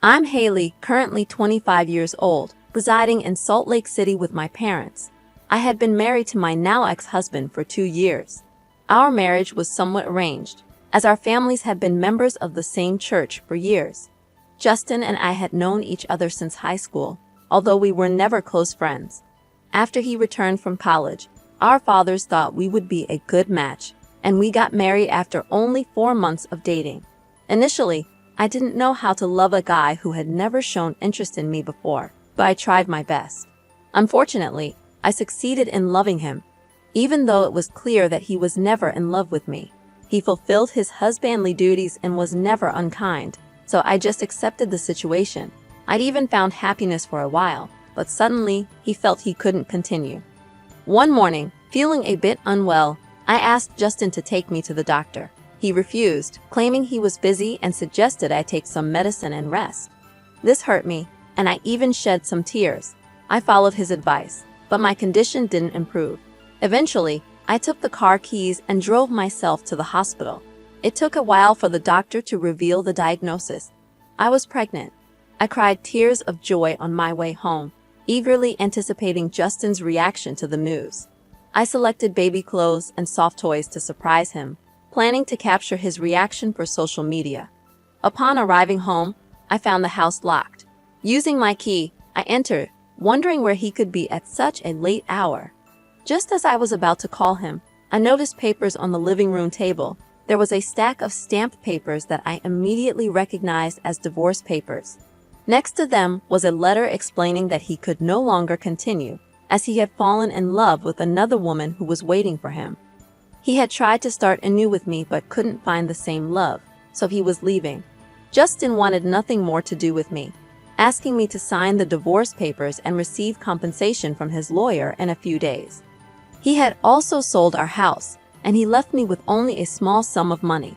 I'm Haley, currently 25 years old, residing in Salt Lake City with my parents. I had been married to my now ex-husband for 2 years. Our marriage was somewhat arranged, as our families had been members of the same church for years. Justin and I had known each other since high school, although we were never close friends. After he returned from college, our fathers thought we would be a good match, and we got married after only 4 months of dating. Initially, I didn't know how to love a guy who had never shown interest in me before, but I tried my best. Unfortunately, I succeeded in loving him, even though it was clear that he was never in love with me. He fulfilled his husbandly duties and was never unkind, so I just accepted the situation. I'd even found happiness for a while, but suddenly he felt he couldn't continue. One morning, feeling a bit unwell, I asked Justin to take me to the doctor. He refused, claiming he was busy and suggested I take some medicine and rest. This hurt me, and I even shed some tears. I followed his advice, but my condition didn't improve. Eventually, I took the car keys and drove myself to the hospital. It took a while for the doctor to reveal the diagnosis. I was pregnant. I cried tears of joy on my way home, eagerly anticipating Justin's reaction to the news. I selected baby clothes and soft toys to surprise him, planning to capture his reaction for social media. Upon arriving home, I found the house locked. Using my key, I entered, wondering where he could be at such a late hour. Just as I was about to call him, I noticed papers on the living room table. There was a stack of stamped papers that I immediately recognized as divorce papers. Next to them was a letter explaining that he could no longer continue, as he had fallen in love with another woman who was waiting for him. He had tried to start anew with me but couldn't find the same love, so he was leaving. Justin wanted nothing more to do with me, asking me to sign the divorce papers and receive compensation from his lawyer in a few days. He had also sold our house, and he left me with only a small sum of money.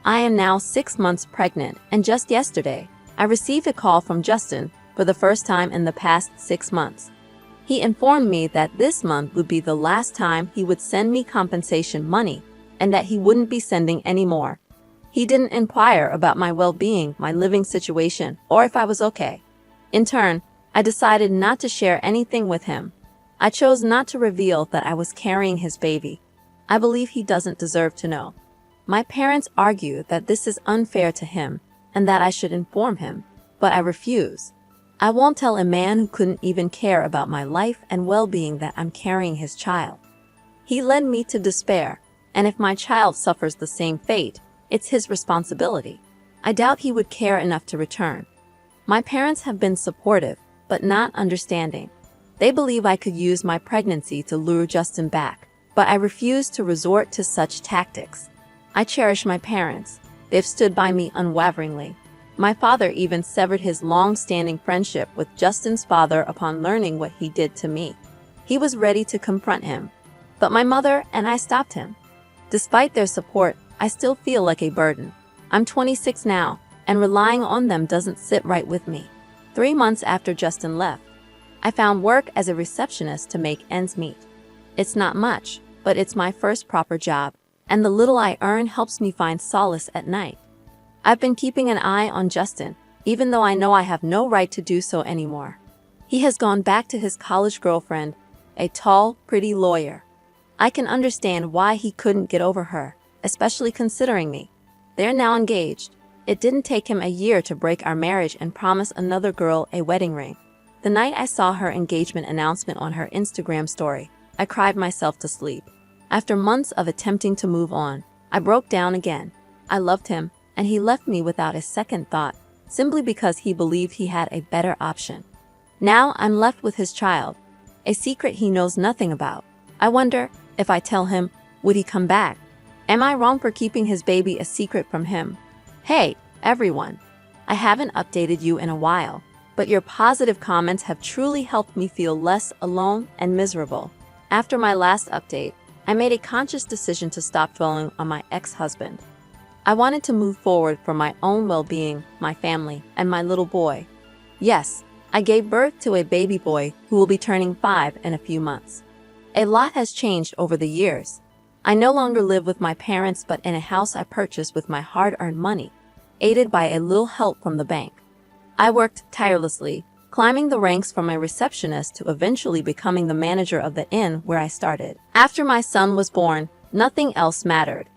I am now 6 months pregnant, and just yesterday, I received a call from Justin for the first time in the past 6 months. He informed me that this month would be the last time he would send me compensation money and that he wouldn't be sending any more. He didn't inquire about my well-being, my living situation, or if I was okay. In turn, I decided not to share anything with him. I chose not to reveal that I was carrying his baby. I believe he doesn't deserve to know. My parents argue that this is unfair to him and that I should inform him, but I refuse. I won't tell a man who couldn't even care about my life and well-being that I'm carrying his child. He led me to despair, and if my child suffers the same fate, it's his responsibility. I doubt he would care enough to return. My parents have been supportive, but not understanding. They believe I could use my pregnancy to lure Justin back, but I refuse to resort to such tactics. I cherish my parents. They've stood by me unwaveringly. My father even severed his long-standing friendship with Justin's father upon learning what he did to me. He was ready to confront him, but my mother and I stopped him. Despite their support, I still feel like a burden. I'm 26 now, and relying on them doesn't sit right with me. 3 months after Justin left, I found work as a receptionist to make ends meet. It's not much, but it's my first proper job, and the little I earn helps me find solace at night. I've been keeping an eye on Justin, even though I know I have no right to do so anymore. He has gone back to his college girlfriend, a tall, pretty lawyer. I can understand why he couldn't get over her, especially considering me. They're now engaged. It didn't take him a year to break our marriage and promise another girl a wedding ring. The night I saw her engagement announcement on her Instagram story, I cried myself to sleep. After months of attempting to move on, I broke down again. I loved him, and he left me without a second thought, simply because he believed he had a better option. Now I'm left with his child, a secret he knows nothing about. I wonder, if I tell him, would he come back? Am I wrong for keeping his baby a secret from him? Hey, everyone. I haven't updated you in a while, but your positive comments have truly helped me feel less alone and miserable. After my last update, I made a conscious decision to stop dwelling on my ex-husband. I wanted to move forward for my own well-being, my family, and my little boy. Yes, I gave birth to a baby boy who will be turning 5 in a few months. A lot has changed over the years. I no longer live with my parents but in a house I purchased with my hard-earned money, aided by a little help from the bank. I worked tirelessly, climbing the ranks from a receptionist to eventually becoming the manager of the inn where I started. After my son was born, nothing else mattered.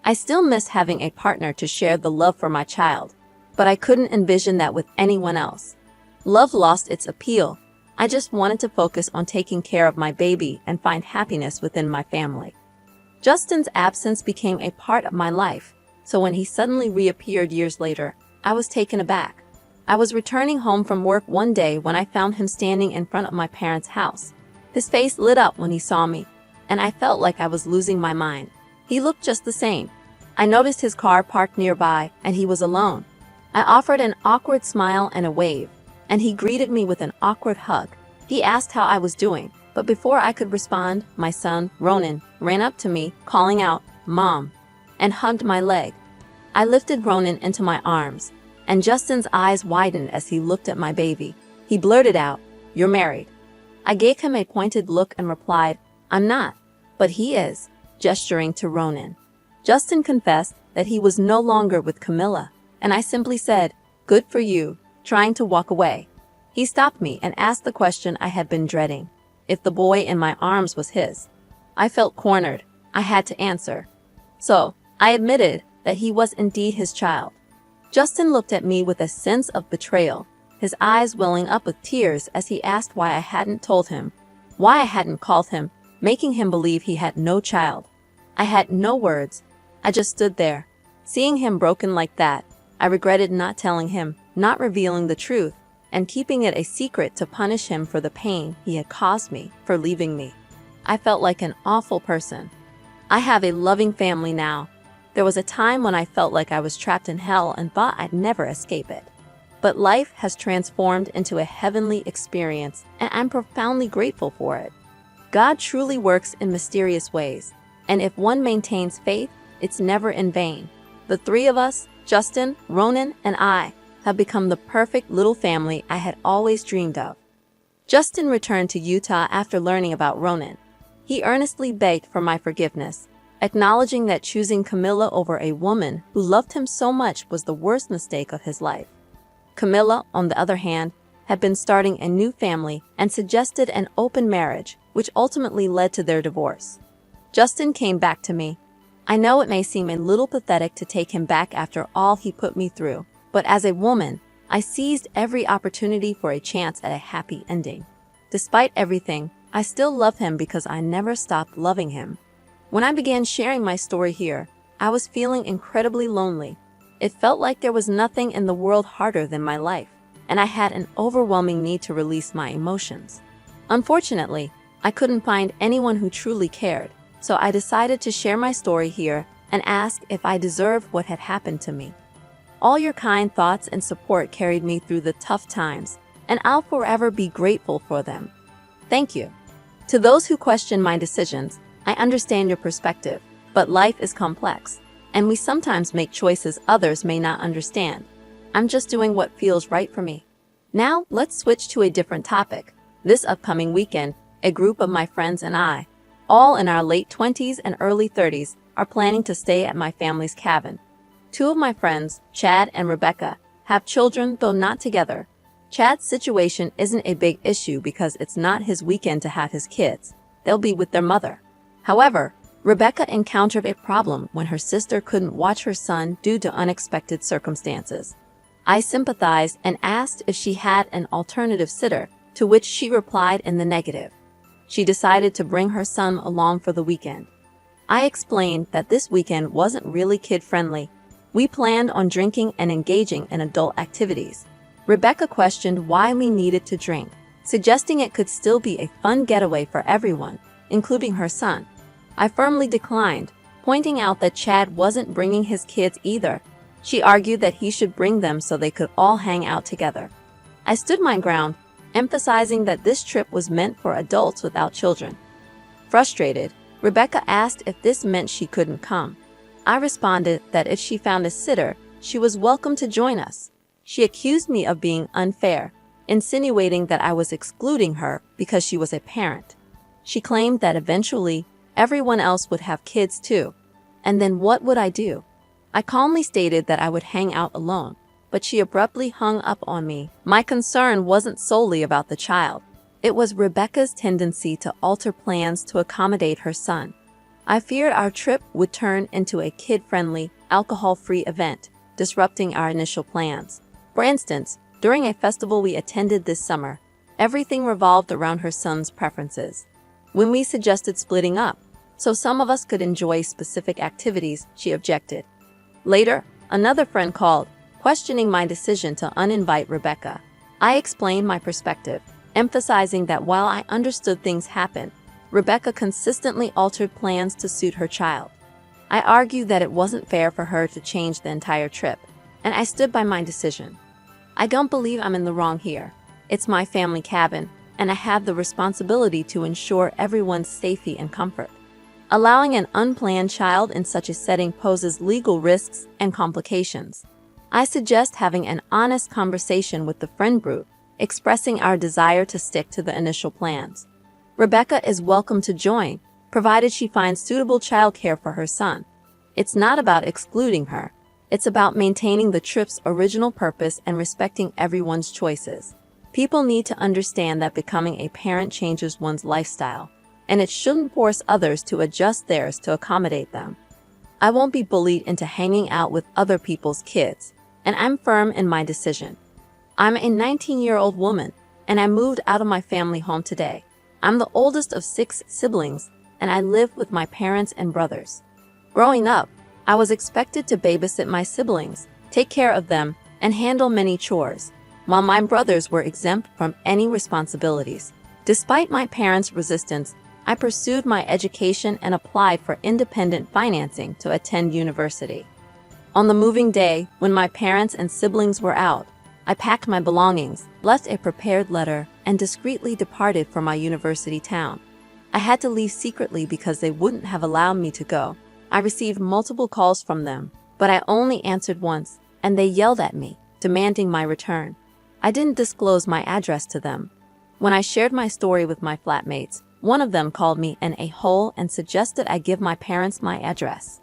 I still missed having a partner to share the love for my child, but I couldn't envision that with anyone else. Love lost its appeal. I just wanted to focus on taking care of my baby and find happiness within my family. Justin's absence became a part of my life, so when he suddenly reappeared years later, I was taken aback. I was returning home from work one day when I found him standing in front of my parents' house. His face lit up when he saw me, and I felt like I was losing my mind. He looked just the same. I noticed his car parked nearby, and he was alone. I offered an awkward smile and a wave, and he greeted me with an awkward hug. He asked how I was doing, but before I could respond, my son, Ronan, ran up to me, calling out, "Mom," and hugged my leg. I lifted Ronan into my arms, and Justin's eyes widened as he looked at my baby. He blurted out, "You're married." I gave him a pointed look and replied, "I'm not, but he is," gesturing to Ronan. Justin confessed that he was no longer with Camilla, and I simply said, "Good for you," trying to walk away. He stopped me and asked the question I had been dreading, if the boy in my arms was his. I felt cornered. I had to answer. So, I admitted that he was indeed his child. Justin looked at me with a sense of betrayal, his eyes welling up with tears as he asked why I hadn't told him, why I hadn't called him, making him believe he had no child. I had no words. I just stood there. Seeing him broken like that, I regretted not telling him, not revealing the truth, and keeping it a secret to punish him for the pain he had caused me for leaving me. I felt like an awful person. I have a loving family now. There was a time when I felt like I was trapped in hell and thought I'd never escape it. But life has transformed into a heavenly experience, and I'm profoundly grateful for it. God truly works in mysterious ways, and if one maintains faith, it's never in vain. The three of us, Justin, Ronan, and I, have become the perfect little family I had always dreamed of. Justin returned to Utah after learning about Ronan. He earnestly begged for my forgiveness, acknowledging that choosing Camilla over a woman who loved him so much was the worst mistake of his life. Camilla, on the other hand, had been starting a new family and suggested an open marriage, which ultimately led to their divorce. Justin came back to me. I know it may seem a little pathetic to take him back after all he put me through, but as a woman, I seized every opportunity for a chance at a happy ending. Despite everything, I still love him because I never stopped loving him. When I began sharing my story here, I was feeling incredibly lonely. It felt like there was nothing in the world harder than my life, and I had an overwhelming need to release my emotions. Unfortunately, I couldn't find anyone who truly cared, so I decided to share my story here and ask if I deserved what had happened to me. All your kind thoughts and support carried me through the tough times, and I'll forever be grateful for them. Thank you. To those who question my decisions, I understand your perspective, but life is complex, and we sometimes make choices others may not understand. I'm just doing what feels right for me. Now, let's switch to a different topic. This upcoming weekend, a group of my friends and I, all in our late 20s and early 30s, are planning to stay at my family's cabin. Two of my friends, Chad and Rebecca, have children, though not together. Chad's situation isn't a big issue because it's not his weekend to have his kids. They'll be with their mother. However, Rebecca encountered a problem when her sister couldn't watch her son due to unexpected circumstances. I sympathized and asked if she had an alternative sitter, to which she replied in the negative. She decided to bring her son along for the weekend. I explained that this weekend wasn't really kid-friendly. We planned on drinking and engaging in adult activities. Rebecca questioned why we needed to drink, suggesting it could still be a fun getaway for everyone, including her son. I firmly declined, pointing out that Chad wasn't bringing his kids either. She argued that he should bring them so they could all hang out together. I stood my ground, emphasizing that this trip was meant for adults without children. Frustrated, Rebecca asked if this meant she couldn't come. I responded that if she found a sitter, she was welcome to join us. She accused me of being unfair, insinuating that I was excluding her because she was a parent. She claimed that eventually, everyone else would have kids too. And then what would I do? I calmly stated that I would hang out alone, but she abruptly hung up on me. My concern wasn't solely about the child. It was Rebecca's tendency to alter plans to accommodate her son. I feared our trip would turn into a kid-friendly, alcohol-free event, disrupting our initial plans. For instance, during a festival we attended this summer, everything revolved around her son's preferences. When we suggested splitting up, so some of us could enjoy specific activities, she objected. Later, another friend called, questioning my decision to uninvite Rebecca. I explained my perspective, emphasizing that while I understood things happened, Rebecca consistently altered plans to suit her child. I argued that it wasn't fair for her to change the entire trip, and I stood by my decision. I don't believe I'm in the wrong here. It's my family cabin, and I have the responsibility to ensure everyone's safety and comfort. Allowing an unplanned child in such a setting poses legal risks and complications. I suggest having an honest conversation with the friend group, expressing our desire to stick to the initial plans. Rebecca is welcome to join, provided she finds suitable childcare for her son. It's not about excluding her. It's about maintaining the trip's original purpose and respecting everyone's choices. People need to understand that becoming a parent changes one's lifestyle, and it shouldn't force others to adjust theirs to accommodate them. I won't be bullied into hanging out with other people's kids, and I'm firm in my decision. I'm a 19-year-old woman, and I moved out of my family home today. I'm the oldest of 6 siblings, and I live with my parents and brothers. Growing up, I was expected to babysit my siblings, take care of them, and handle many chores, while my brothers were exempt from any responsibilities. Despite my parents' resistance, I pursued my education and applied for independent financing to attend university. On the moving day, when my parents and siblings were out, I packed my belongings, left a prepared letter, and discreetly departed for my university town. I had to leave secretly because they wouldn't have allowed me to go. I received multiple calls from them, but I only answered once, and they yelled at me, demanding my return. I didn't disclose my address to them. When I shared my story with my flatmates, one of them called me an a-hole and suggested I give my parents my address.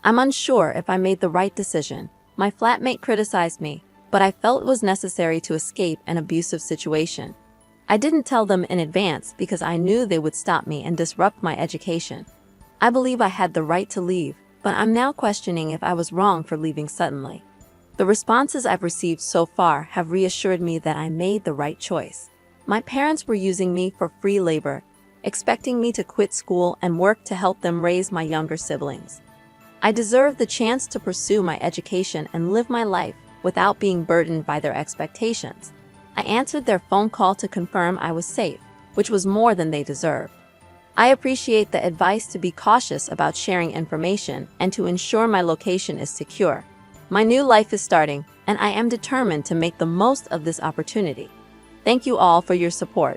I'm unsure if I made the right decision. My flatmate criticized me, but I felt it was necessary to escape an abusive situation. I didn't tell them in advance because I knew they would stop me and disrupt my education. I believe I had the right to leave, but I'm now questioning if I was wrong for leaving suddenly. The responses I've received so far have reassured me that I made the right choice. My parents were using me for free labor, expecting me to quit school and work to help them raise my younger siblings. I deserved the chance to pursue my education and live my life without being burdened by their expectations. I answered their phone call to confirm I was safe, which was more than they deserved. I appreciate the advice to be cautious about sharing information and to ensure my location is secure. My new life is starting, and I am determined to make the most of this opportunity. Thank you all for your support.